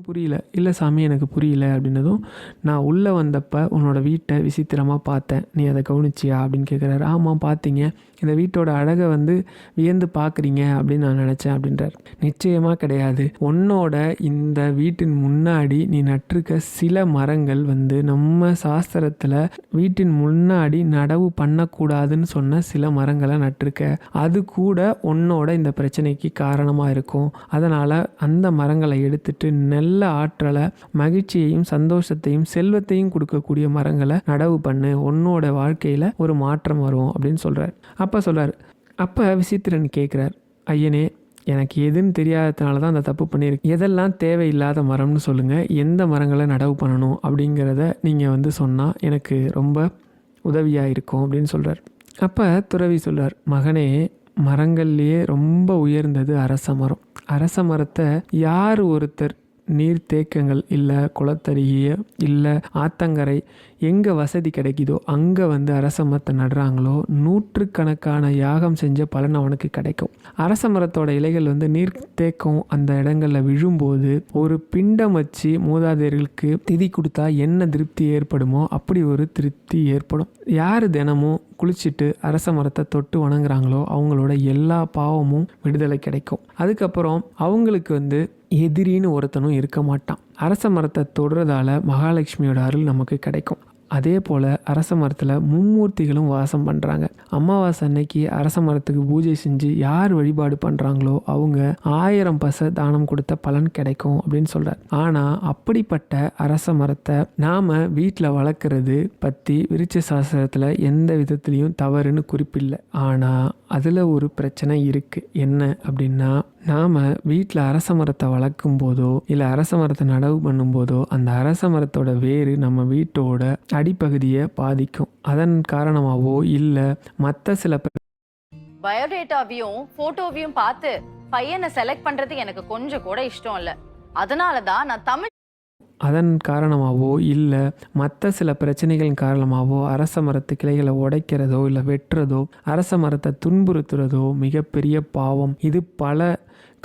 புரியல. "இல்ல சாமி எனக்கு புரியல" அப்படின்னதும், "நான் உள்ள வந்தப்ப உன்னோட வீட்ட விசித்திரமா பார்த்தேன். நீ அத கவனிச்சியா?" அப்படின்னு கேட்குறாரு. "ஆமா பார்த்தீங்க. இந்த வீட்டோட அழக வந்து வியந்து பார்க்குறீங்க அப்படின்னு நான் நெனச்சேன்" அப்படின்றார். "நிச்சயமா கிடையாது. உன்னோட இந்த வீட்டின் முன்னாடி நீ நட்டிருக்க சில மரங்கள் வந்து நம்ம சாஸ்திரத்துல வீட்டின் முன்னாடி நடவு பண்ணக்கூடாதுன்னு சொன்ன சில மரங்கள நட்டிருக்க. அது கூட உன்னோட இந்த பிரச்சனைக்கு காரணமா இருக்கும். அதனால அந்த மரங்கள எடுத்துட்டு நல்ல ஆற்றலை, மகிழ்ச்சியையும் சந்தோஷத்தையும் செல்வத்தையும் கொடுக்கக்கூடிய மரங்களை நடவு பண்ணு. உன்னோட வாழ்க்கையில் ஒரு மாற்றம் வரும் அப்படின்னு சொல்கிறார். அப்போ சொல்கிறார். அப்போ விசித்திரன் கேட்குறார், ஐயனே எனக்கு எதுன்னு தெரியாததுனால தான் அந்த தப்பு பண்ணியிருக்கு. எதெல்லாம் தேவையில்லாத மரம்னு சொல்லுங்கள், எந்த மரங்களை நடவு பண்ணணும் அப்படிங்கிறத நீங்கள் வந்து சொன்னால் எனக்கு ரொம்ப உதவியாக இருக்கும் அப்படின்னு சொல்கிறார். அப்போ துறவி சொல்கிறார், மகனே மரங்கள்லேயே ரொம்ப உயர்ந்தது அரச மரம். அரச மரத்தை யார் ஒருத்தர் நீர்த்தேக்கங்கள் இல்லை குளத்தருகே இல்லை ஆத்தங்கரை எங்கே வசதி கிடைக்குதோ அங்கே வந்து அரச மரத்தை நடுறாங்களோ நூற்றுக்கணக்கான யாகம் செஞ்ச பலன் அவனுக்கு கிடைக்கும். அரச மரத்தோட இலைகள் வந்து நீர்த்தேக்கம் அந்த இடங்களில் விழும்போது ஒரு பிண்டம் வச்சு மூதாதையர்களுக்கு திதி கொடுத்தா என்ன திருப்தி ஏற்படுமோ அப்படி ஒரு திருப்தி ஏற்படும். யார் தினமும் குளிச்சுட்டு அரச மரத்தை தொட்டு வணங்குறாங்களோ அவங்களோட எல்லா பாவமும் விடுதலை கிடைக்கும். அதுக்கப்புறம் அவங்களுக்கு வந்து எதிரின்னு ஒருத்தனும் இருக்க மாட்டான். அரச மரத்தை தொடுறதால மகாலட்சுமியோட அருள் நமக்கு கிடைக்கும். அதே போல் அரச மரத்தில் மும்மூர்த்திகளும் வாசம் பண்ணுறாங்க. அமாவாசை அன்னைக்கு அரச மரத்துக்கு பூஜை செஞ்சு யார் வழிபாடு பண்ணுறாங்களோ அவங்க 1000 பசை தானம் கொடுத்த பலன் கிடைக்கும் அப்படின்னு சொல்கிறார். ஆனால் அப்படிப்பட்ட அரச மரத்தை நாம் வீட்டில் வளர்க்குறது பற்றி விருட்ச சாஸ்திரத்தில் எந்த விதத்துலேயும் தவறுன்னு குறிப்பில்லை. ஆனால் அதில் ஒரு பிரச்சனை இருக்குது. என்ன அப்படின்னா, நாம் வீட்டில் அரச மரத்தை வளர்க்கும் போதோ இல்லை அரச மரத்தை நடவு பண்ணும்போதோ அந்த அரச மரத்தோட வேறு நம்ம வீட்டோட அடிப்பகுதியை பாதிக்கும். அதன் காரணமாகவோ இல்லை மற்ற சில பயோடேட்டாவையும் போட்டோவையும் பார்த்து பையனை செலக்ட் பண்றது எனக்கு கொஞ்சம் கூட இஷ்டம் இல்லை. அதனால தான் நான் தமிழ் அதன் காரணமாகவோ இல்லை மற்ற சில பிரச்சனைகளின் காரணமாகவோ அரச மரத்து கிளைகளை உடைக்கிறதோ இல்லை வெட்டுறதோ அரச மரத்தை துன்புறுத்துறதோ மிகப்பெரிய பாவம். இது பல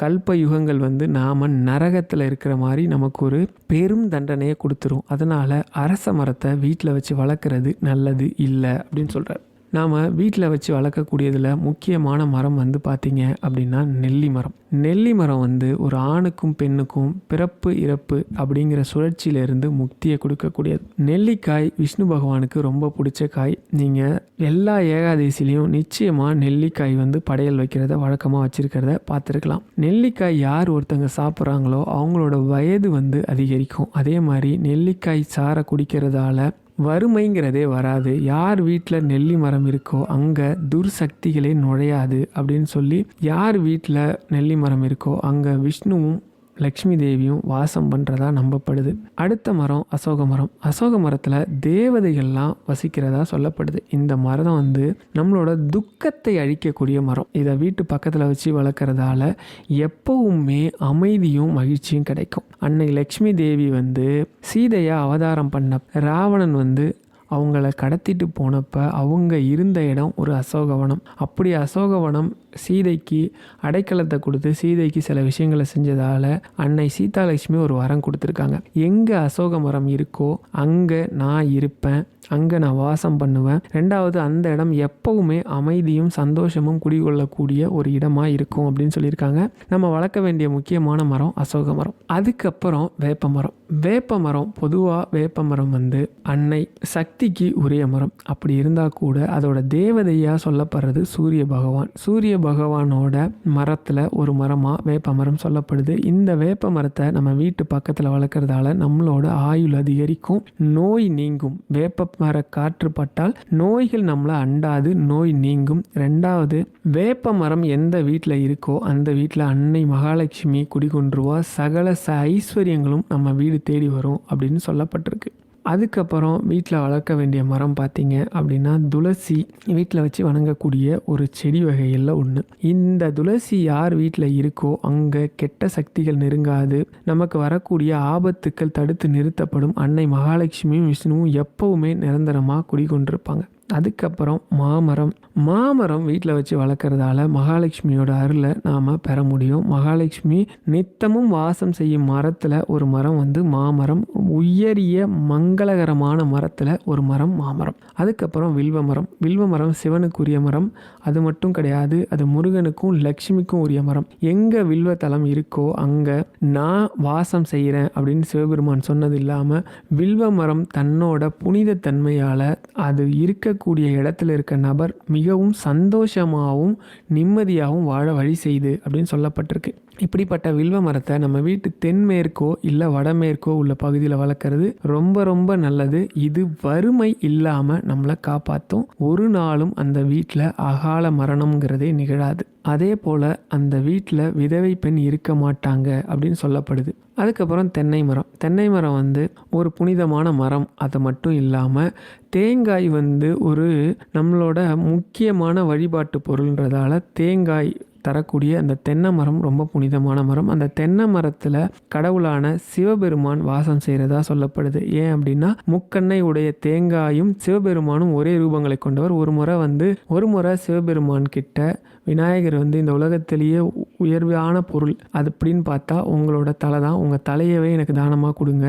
கல்ப யுகங்கள் வந்து நாம் நரகத்தில் இருக்கிற மாதிரி நமக்கு ஒரு பெரும் தண்டனையை கொடுத்துரும். அதனால் அரச மரத்தை வீட்டில் வச்சு வளர்க்குறது நல்லது இல்லை அப்படின்னு சொல்கிறார். நாம் வீட்டில் வச்சு வளர்க்கக்கூடியதில் முக்கியமான மரம் வந்து பார்த்திங்க அப்படின்னா நெல்லி மரம். நெல்லி மரம் வந்து ஒரு ஆணுக்கும் பெண்ணுக்கும் பிறப்பு இறப்பு அப்படிங்கிற சுழற்சியிலேருந்து முக்தியை கொடுக்கக்கூடியது. நெல்லிக்காய் விஷ்ணு பகவானுக்கு ரொம்ப பிடிச்ச காய். நீங்கள் எல்லா ஏகாதசிலையும் நிச்சயமாக நெல்லிக்காய் வந்து படையல் வைக்கிறத வழக்கமாக வச்சுருக்கிறத பார்த்துருக்கலாம். நெல்லிக்காய் யார் ஒருத்தங்க சாப்பிட்றாங்களோ அவங்களோட வயது வந்து அதிகரிக்கும். அதே மாதிரி நெல்லிக்காய் சாறை குடிக்கிறதால வறுமைங்கிறதே வராது. யார் வீட்டில் நெல்லி மரம் இருக்கோ அங்கே துர்சக்திகளே நுழையாது அப்படின்னு சொல்லி, யார் வீட்டில் நெல்லி மரம் இருக்கோ அங்கே விஷ்ணுவும் லக்ஷ்மி தேவியும் வாசம் பண்ணுறதா நம்பப்படுது. அடுத்த மரம் அசோக மரம். அசோக மரத்தில் தேவதைகள்லாம் வசிக்கிறதா சொல்லப்படுது. இந்த மரம் வந்து நம்மளோட துக்கத்தை அழிக்கக்கூடிய மரம். இதை வீட்டு பக்கத்தில் வச்சு வளர்க்குறதால எப்பவுமே அமைதியும் மகிழ்ச்சியும் கிடைக்கும். அன்னை லக்ஷ்மி தேவி வந்து சீதையை அவதாரம் பண்ண ராவணன் வந்து அவங்கள கடத்திட்டு போனப்போ அவங்க இருந்த இடம் ஒரு அசோகவனம். அப்படி அசோகவனம் சீதைக்கு அடைக்கலத்தை கொடுத்து சீதைக்கு சில விஷயங்களை செஞ்சதால் அன்னை சீதாலட்சுமி ஒரு வரம் கொடுத்துருக்காங்க. எங்கே அசோக மரம் இருக்கோ அங்கே நான் இருப்பேன், அங்கே நான் வாசம் பண்ணுவேன். ரெண்டாவது, அந்த இடம் எப்பவுமே அமைதியும் சந்தோஷமும் குடிகொள்ளக்கூடிய ஒரு இடமாக இருக்கும் அப்படின்னு சொல்லியிருக்காங்க. நம்ம வளர்க்க வேண்டிய முக்கியமான மரம் அசோக மரம். அதுக்கப்புறம் வேப்ப மரம். வேப்ப மரம் பொதுவாக வேப்ப மரம் வந்து அன்னை சக்திக்கு உரிய மரம். அப்படி இருந்தால் கூட அதோட தேவதையாக சொல்லப்படுறது சூரிய பகவான். சூரிய பகவானோட மரத்தில் ஒரு மரமாக வேப்ப மரம் சொல்லப்படுது. இந்த வேப்ப மரத்தை நம்ம வீட்டு பக்கத்தில் வளர்க்குறதால நம்மளோட ஆயுள் அதிகரிக்கும், நோய் நீங்கும். வேப்ப மர காற்று பட்டால் நோய்கள் நம்மளை அண்டாது, நோய் நீங்கும். ரெண்டாவது, வேப்ப மரம் எந்த வீட்டில் இருக்கோ அந்த வீட்டில் அன்னை மகாலட்சுமி குடிகொன்றுவா, சகல ஐஸ்வர்யங்களும் நம்ம வீடு தேடி வரும் அப்படின்னு சொல்லப்பட்டிருக்கு. அதுக்கப்புறம் வீட்டில் வளர்க்க வேண்டிய மரம் பார்த்திங்க அப்படின்னா துளசி. வீட்டில் வச்சு வணங்கக்கூடிய ஒரு செடி வகைகளில் ஒன்று. இந்த துளசி யார் வீட்டில் இருக்கோ அங்கே கெட்ட சக்திகள் நெருங்காது, நமக்கு வரக்கூடிய ஆபத்துக்கள் தடுத்து நிறுத்தப்படும். அன்னை மகாலட்சுமியும் விஷ்ணுவும் எப்பவுமே நிரந்தரமாக குடிகொண்டிருப்பாங்க. அதுக்கப்புறம் மாமரம் வீட்டில் வச்சு வளர்க்குறதால மகாலட்சுமியோட அருளை நாம் பெற முடியும். மகாலட்சுமி நித்தமும் வாசம் செய்யும் மரத்தில் ஒரு மரம் வந்து மாமரம். உயரிய மங்களகரமான மரத்தில் ஒரு மரம் மாமரம். அதுக்கப்புறம் வில்வ மரம் சிவனுக்குரிய மரம். அது மட்டும் கிடையாது, அது முருகனுக்கும் லக்ஷ்மிக்கும் உரிய மரம். எங்கே வில்வ தலம் இருக்கோ அங்கே நான் வாசம் செய்கிறேன் அப்படின்னு சிவபெருமான் சொன்னது இல்லாமல் வில்வ மரம் தன்னோட புனித தன்மையால் அது இருக்கக்கூடிய இடத்துல இருக்க நபர் மிகவும் சந்தோஷமாகவும் நிம்மதியாகவும் வாழ வழி செய்யுது அப்படின்னு சொல்லப்பட்டிருக்கு. இப்படிப்பட்ட வில்வ மரத்தை நம்ம வீட்டு தென்மேற்கோ இல்லை வடமேற்கோ உள்ள பகுதியில் வளர்க்குறது ரொம்ப ரொம்ப நல்லது. இது வறுமை இல்லாமல் நம்மளை காப்பாற்றும். ஒரு நாளும் அந்த வீட்டில் அகால மரணம்ங்கிறதே நிகழாது. அதே போல் அந்த வீட்டில் விதவை பெண் இருக்க மாட்டாங்க அப்படின்னு சொல்லப்படுது. அதுக்கப்புறம் தென்னை மரம் வந்து ஒரு புனிதமான மரம். அது மட்டும் இல்லாமல் தேங்காய் வந்து ஒரு நம்மளோட முக்கியமான வழிபாட்டு பொருள்ன்றதால தேங்காய் தரக்கூடிய அந்த தென்னை மரம் ரொம்ப புனிதமான மரம். அந்த தென்னை மரத்தில் கடவுளான சிவபெருமான் வாசம் செய்கிறதா சொல்லப்படுது. ஏன் அப்படின்னா முக்கண்ணை உடைய தேங்காயும் சிவபெருமானும் ஒரே ரூபங்களை கொண்டவர். ஒரு முறை சிவபெருமான் கிட்ட விநாயகர் வந்து இந்த உலகத்திலேயே உயர்வான பொருள் அது அப்படின்னு பார்த்தா உங்களோட தலை தான், உங்கள் தலையவே எனக்கு தானமாக கொடுங்க,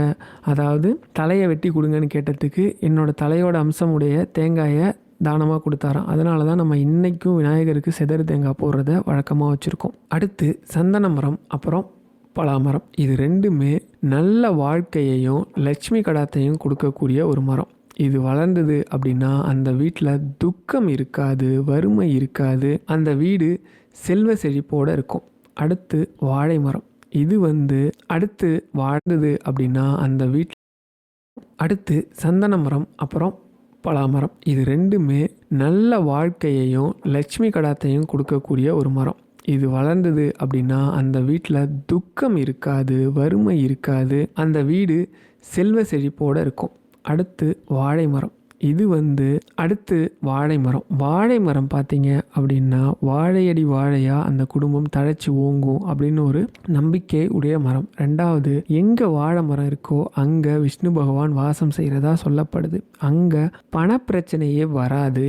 அதாவது தலையை வெட்டி கொடுங்கன்னு கேட்டதுக்கு என்னோட தலையோட அம்சம் உடைய தேங்காயை தானமாக கொடுத்தாராம். அதனால தான் நம்ம இன்றைக்கும் விநாயகருக்கு செதறு தேங்காய் போடுறத வழக்கமாக வச்சுருக்கோம். அடுத்து சந்தன மரம், அப்புறம் பலாமரம். இது ரெண்டுமே நல்ல வாழ்க்கையையும் லட்சுமி கடாத்தையும் கொடுக்கக்கூடிய ஒரு மரம். இது வளர்ந்தது அப்படின்னா அந்த வீட்டில் துக்கம் இருக்காது, வறுமை இருக்காது, அந்த வீடு செல்வ செழிப்போடு இருக்கும். அடுத்து வாழை மரம். இது வந்து அடுத்து வாழ்ந்தது அப்படின்னா அந்த வீட்டில் அடுத்து சந்தன மரம், அப்புறம் பலாமரம். இது ரெண்டுமே நல்ல வாழ்க்கையையும் லட்சுமி கடாத்தையும் கொடுக்கக்கூடிய ஒரு மரம். இது வளர்ந்தது அப்படின்னா அந்த வீட்டில் துக்கம் இருக்காது, வறுமை இருக்காது, அந்த வீடு செல்வ செழிப்போடு இருக்கும். அடுத்து வாழை மரம். இது வந்து அடுத்து வாழை மரம் பார்த்தீங்க அப்படின்னா வாழையடி வாழையா அந்த குடும்பம் தழைச்சி ஓங்கும் அப்படின்னு ஒரு நம்பிக்கை உடைய மரம். ரெண்டாவது, எங்கே வாழை மரம் இருக்கோ அங்கே விஷ்ணு பகவான் வாசம் செய்கிறதா சொல்லப்படுது. அங்கே பணப்பிரச்சனையே வராது,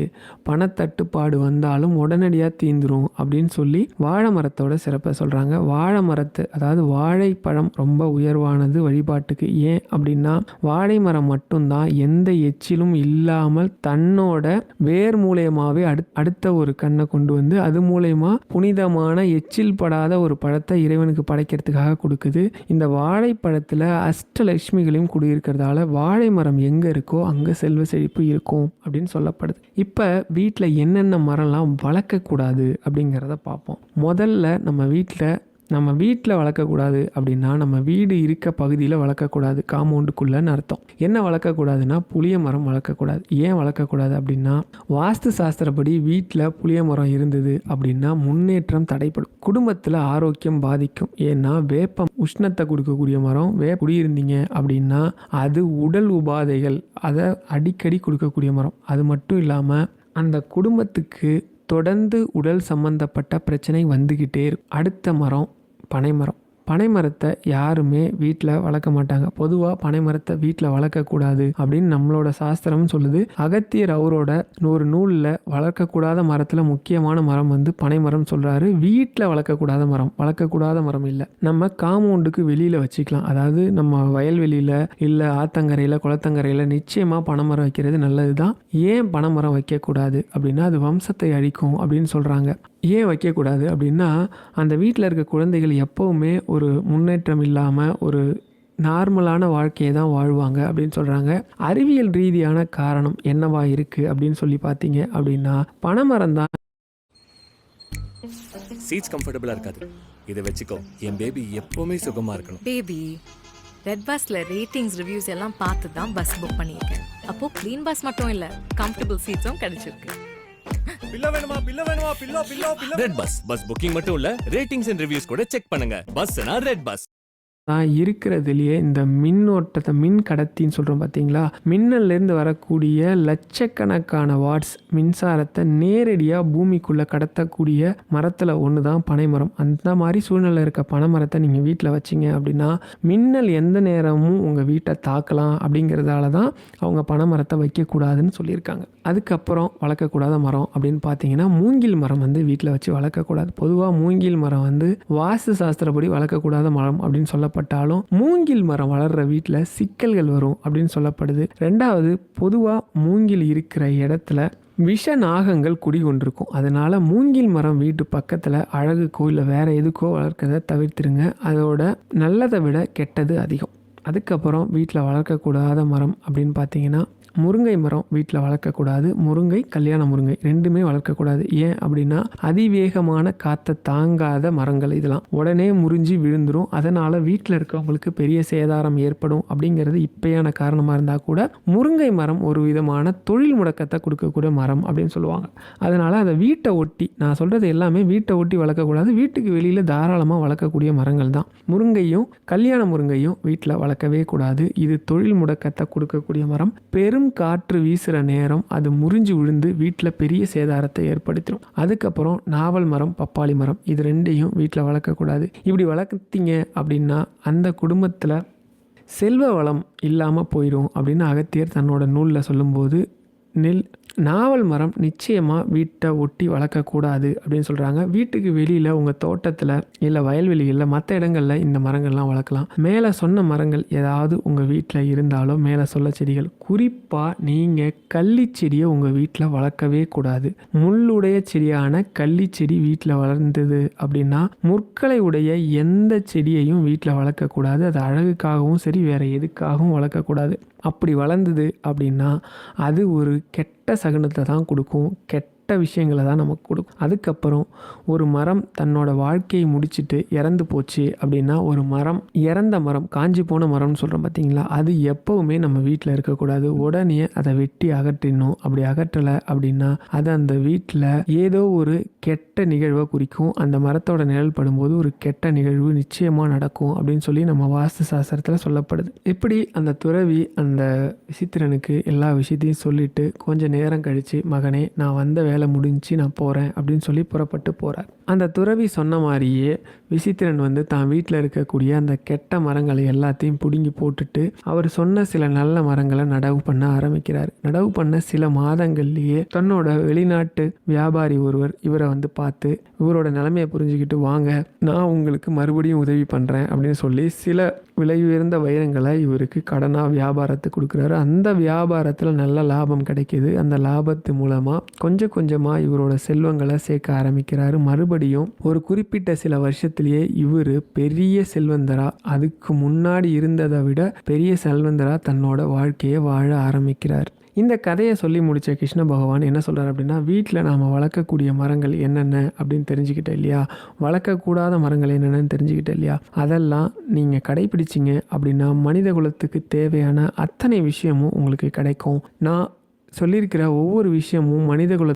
பணத்தட்டுப்பாடு வந்தாலும் உடனடியாக தீந்துரும் அப்படின்னு சொல்லி வாழை மரத்தோட சிறப்பை சொல்கிறாங்க. வாழை மரத்து அதாவது வாழைப்பழம் ரொம்ப உயர்வானது வழிபாட்டுக்கு. ஏன் அப்படின்னா வாழை மரம் மட்டும்தான் எந்த எச்சிலும் இல்லாமல் தன்னோட வேர் மூலயமாவே அடுத்த ஒரு கண்ணை கொண்டு வந்து அது மூலயமா புனிதமான எச்சில் படாத ஒரு பழத்தை இறைவனுக்கு படைக்கிறதுக்காக கொடுக்குது. இந்த வாழைப்பழத்தில் அஷ்டலட்சுமிகளையும் குடியிருக்கிறதால வாழை மரம் எங்கே இருக்கோ அங்கே செல்வ செழிப்பு இருக்கும் அப்படின்னு சொல்லப்படுது. இப்போ வீட்டில் என்னென்ன மரம்லாம் வளர்க்கக்கூடாது அப்படிங்கிறத பார்ப்போம். முதல்ல நம்ம வீட்டில் வளர்க்கக்கூடாது அப்படின்னா நம்ம வீடு இருக்க பகுதியில் வளர்க்கக்கூடாது, காம்பவுண்டுக்குள்ளேன்னு அர்த்தம். என்ன வளர்க்கக்கூடாதுன்னா புளிய மரம் வளர்க்கக்கூடாது. ஏன் வளர்க்கக்கூடாது அப்படின்னா வாஸ்து சாஸ்திரப்படி வீட்டில் புளிய மரம் இருந்தது அப்படின்னா முன்னேற்றம் தடைப்படும், குடும்பத்தில் ஆரோக்கியம் பாதிக்கும். ஏன்னா வேப்பம் உஷ்ணத்தை கொடுக்கக்கூடிய மரம். குடியிருந்தீங்க அப்படின்னா அது உடல் உபாதைகள் அதை அடிக்கடி கொடுக்கக்கூடிய மரம். அது மட்டும் இல்லாமல் அந்த குடும்பத்துக்கு தொடர்ந்து உடல் சம்பந்தப்பட்ட பிரச்சனை வந்துக்கிட்டே இருக்கும். அடுத்த மரம் பனைமரத்தை யாருமே வீட்டில் வளர்க்க மாட்டாங்க. பொதுவாக பனைமரத்தை வீட்டில் வளர்க்கக்கூடாது அப்படின்னு நம்மளோட சாஸ்திரம் சொல்லுது. அகத்தியர் அவரோட ஒரு நூலில் வளர்க்கக்கூடாத மரத்தில் முக்கியமான மரம் வந்து பனைமரம் சொல்கிறாரு. வீட்டில் வளர்க்கக்கூடாத மரம் இல்லை, நம்ம காம்பவுண்டுக்கு வெளியில் வச்சுக்கலாம். அதாவது நம்ம வயல்வெளியில் இல்லை ஆத்தங்கரையில் குளத்தங்கரையில் நிச்சயமாக பனைமரம் வைக்கிறது நல்லது தான். ஏன் பனைமரம் வைக்கக்கூடாது அப்படின்னா அது வம்சத்தை அழிக்கும் அப்படின்னு சொல்கிறாங்க. ஏன் வைக்கக்கூடாது அப்படின்னா அந்த வீட்டில் இருக்க குழந்தைகள் எப்போவுமே ஒரு முன்னேற்றம் இல்லாமல் ஒரு நார்மலான வாழ்க்கையை தான் வாழ்வாங்க அப்படின்னு சொல்கிறாங்க. அறிவியல் ரீதியான காரணம் என்னவா இருக்குது அப்படின்னு சொல்லி பார்த்தீங்க அப்படின்னா பனைமரம் தான். சீட்ஸ் கம்ஃபர்டபுளா இருக்காது, இதை வச்சுக்கோ. என் பேபி எப்பவுமே சுகமா இருக்கணும். பேபி ரெட் பஸ்ல ரேட்டிங்ஸ் ரிவ்யூஸ் எல்லாம் பார்த்து தான் பஸ் புக் பண்ணியிருக்கேன். அப்போ க்ளீன் பஸ் மட்டும் இல்ல, கம்ஃபர்டபுள் சீட்ஸும் கிடைச்சிருக்கு. பில்லோ வேணுமா? ரெட் பஸ் புக்கிங் மட்டும் இல்ல, ரேட்டிங்ஸ் அண்ட் ரிவ்யூஸ் கூட செக் பண்ணுங்க. பஸ்னா ரெட் பஸ். தான் இருக்கிறதுலையே இந்த மின்னோட்டத்தை மின் கடத்தின்னு சொல்கிறோம் பார்த்தீங்களா, மின்னல்லேருந்து வரக்கூடிய லட்சக்கணக்கான வாட்ஸ் மின்சாரத்தை நேரடியாக பூமிக்குள்ளே கடத்தக்கூடிய மரத்தில் ஒன்று தான் பனைமரம். அந்த மாதிரி சூழ்நிலை இருக்க பனைமரத்தை நீங்கள் வீட்டில் வச்சிங்க அப்படின்னா மின்னல் எந்த நேரமும் உங்கள் வீட்டை தாக்கலாம். அப்படிங்கிறதால தான் அவங்க பனைமரத்தை வைக்கக்கூடாதுன்னு சொல்லியிருக்காங்க. அதுக்கப்புறம் வளர்க்கக்கூடாத மரம் அப்படின்னு பார்த்தீங்கன்னா மூங்கில் மரம் வந்து வீட்டில் வச்சு வளர்க்கக்கூடாது. பொதுவாக மூங்கில் மரம் வந்து வாஸ்து சாஸ்திரப்படி வளர்க்கக்கூடாத மரம் அப்படின்னு சொல்லப்பட்டாலும் மூங்கில் மரம் வளர்கிற வீட்டில் சிக்கல்கள் வரும் அப்படின்னு சொல்லப்படுது. ரெண்டாவது, பொதுவாக மூங்கில் இருக்கிற இடத்துல விஷ நாகங்கள் குடிகொண்டிருக்கும். அதனால் மூங்கில் மரம் வீட்டு பக்கத்தில் அழகுக்கோ இல்லை வேறு எதுக்கோ வளர்க்கறதை தவிர்த்துருங்க. அதோட நல்லதை விட கெட்டது அதிகம். அதுக்கப்புறம் வீட்டில் வளர்க்கக்கூடாத மரம் அப்படின்னு பார்த்தீங்கன்னா முருங்கை மரம் வீட்டில் வளர்க்கக்கூடாது. முருங்கை, கல்யாண முருங்கை ரெண்டுமே வளர்க்கக்கூடாது. ஏன் அப்படின்னா அதிவேகமான காற்றை தாங்காத மரங்கள் இதெல்லாம். உடனே முறிஞ்சு விழுந்துடும். அதனால் வீட்டில் இருக்கவங்களுக்கு பெரிய சேதாரம் ஏற்படும். அப்படிங்கிறது இப்பயான காரணமாக இருந்தால் கூட முருங்கை மரம் ஒரு விதமான தொழில் முடக்கத்தை கொடுக்கக்கூடிய மரம் அப்படின்னு சொல்லுவாங்க. அதனால் அதை வீட்டை ஒட்டி, நான் சொல்கிறது எல்லாமே வீட்டை ஒட்டி வளர்க்கக்கூடாது. வீட்டுக்கு வெளியில் தாராளமாக வளர்க்கக்கூடிய மரங்கள் தான். முருங்கையும் கல்யாண முருங்கையும் வீட்டில் வளர்க்கவே கூடாது. இது தொழில் முடக்கத்தை கொடுக்கக்கூடிய மரம். பெரும் காற்று வீசுகிற நேரம் அது முறிஞ்சு விழுந்து வீட்டில் பெரிய சேதாரத்தை ஏற்படுத்திடும். அதுக்கப்புறம் நாவல் மரம், பப்பாளி மரம் இது ரெண்டையும் வீட்டில் வளர்க்கக்கூடாது. இப்படி வளர்த்தீங்க அப்படின்னா அந்த குடும்பத்தில் செல்வ வளம் இல்லாமல் போயிடும் அப்படின்னு அகத்தியர் தன்னோட நூலில் சொல்லும்போது நாவல் மரம் நிச்சயமாக வீட்டை ஒட்டி வளர்க்கக்கூடாது அப்படின்னு சொல்கிறாங்க. வீட்டுக்கு வெளியில் உங்கள் தோட்டத்தில் இல்லை வயல்வெளிகளில் மற்ற இடங்களில் இந்த மரங்கள்லாம் வளர்க்கலாம். மேலே சொன்ன மரங்கள் ஏதாவது உங்கள் வீட்டில் இருந்தாலும் மேலே சொல்ல செடிகள், குறிப்பாக நீங்கள் கள்ளிச்செடியை உங்கள் வீட்டில் வளர்க்கவே கூடாது. முள்ளுடைய செடியான கள்ளிச்செடி வீட்டில் வளர்ந்தது அப்படின்னா முற்களை உடைய எந்த செடியையும் வீட்டில் வளர்க்கக்கூடாது. அது அழகுக்காகவும் சரி வேறு எதுக்காகவும் வளர்க்கக்கூடாது. அப்படி வளர்ந்தது அப்படின்னா அது ஒரு கெட்ட சகுனத்தை தான் கொடுக்கும். கெட்ட விஷயங்களை தான் நமக்கு கொடுக்கும். அதுக்கப்புறம் ஒரு மரம் தன்னோட வாழ்க்கையை முடிச்சுட்டு இறந்து போச்சு அப்படின்னா, ஒரு மரம் இறந்த மரம், காஞ்சி போன மரம்னு சொல்கிறோம் பார்த்தீங்களா, அது எப்போவுமே நம்ம வீட்டில் இருக்கக்கூடாது. உடனே அதை வெட்டி அகற்றிடணும். அப்படி அகற்றலை அப்படின்னா அது அந்த வீட்டில் ஏதோ ஒரு கெட்ட நிகழ்வை குறிக்கும். அந்த மரத்தோட நிழல் படும்போது ஒரு கெட்ட நிகழ்வு நிச்சயமாக நடக்கும் அப்படின்னு சொல்லி நம்ம வாஸ்து சாஸ்திரத்தில் சொல்லப்படுது. இப்படி அந்த துறவி அந்த விசித்திரனுக்கு எல்லா விஷயத்தையும் சொல்லிட்டு கொஞ்சம் நேரம் கழித்து, மகனே நான் வந்த வேலை முடிஞ்சு நான் போகிறேன் அப்படின்னு சொல்லி புறப்பட்டு போகிறார். அந்த துறவி சொன்ன மாதிரியே விசித்திரன் வந்து தான் வீட்டில் இருக்கக்கூடிய அந்த கெட்ட மரங்களை எல்லாத்தையும் பிடுங்கி போட்டுட்டு அவர் சொன்ன சில நல்ல மரங்களை நடவு பண்ண ஆரம்பிக்கிறார். நடவு பண்ண சில மாதங்கள்லேயே தன்னோட வெளிநாட்டு வியாபாரி ஒருவர் இவரை வந்து பார்த்து இவரோட நிலைமையை புரிஞ்சுக்கிட்டு, வாங்க நான் உங்களுக்கு மறுபடியும் உதவி பண்ணுறேன் அப்படின்னு சொல்லி சில விலை உயர்ந்த வைரங்களை இவருக்கு கடனாக வியாபாரத்துக்கு கொடுக்குறாரு. அந்த வியாபாரத்தில் நல்ல லாபம் கிடைக்கிது. அந்த லாபத்து மூலமாக கொஞ்சம் கொஞ்சமாக இவரோட செல்வங்களை சேர்க்க ஆரம்பிக்கிறாரு. மறுபடியும் ஒரு குறிப்பிட்ட சில வருஷத்திலேயே இவர் பெரிய செல்வந்தரா, அதுக்கு முன்னாடி இருந்ததை விட பெரிய செல்வந்தரா தன்னோட வாழ்க்கையை வாழ ஆரம்பிக்கிறார். இந்த கதையை சொல்லி முடித்த கிருஷ்ண பகவான் என்ன சொல்கிறார் அப்படின்னா, வீட்டில் நாம் வளர்க்கக்கூடிய மரங்கள் என்னென்ன அப்படின்னு தெரிஞ்சுக்கிட்டேன் இல்லையா, வளர்க்கக்கூடாத மரங்கள் என்னென்னு தெரிஞ்சுக்கிட்டேன் இல்லையா, அதெல்லாம் நீங்கள் கடைப்பிடிச்சிங்க அப்படின்னா மனித குலத்துக்கு தேவையான அத்தனை விஷயமும் உங்களுக்கு கிடைக்கும். நான் சொல்லியிருக்கிற ஒவ்வொரு விஷயமும் மனித குல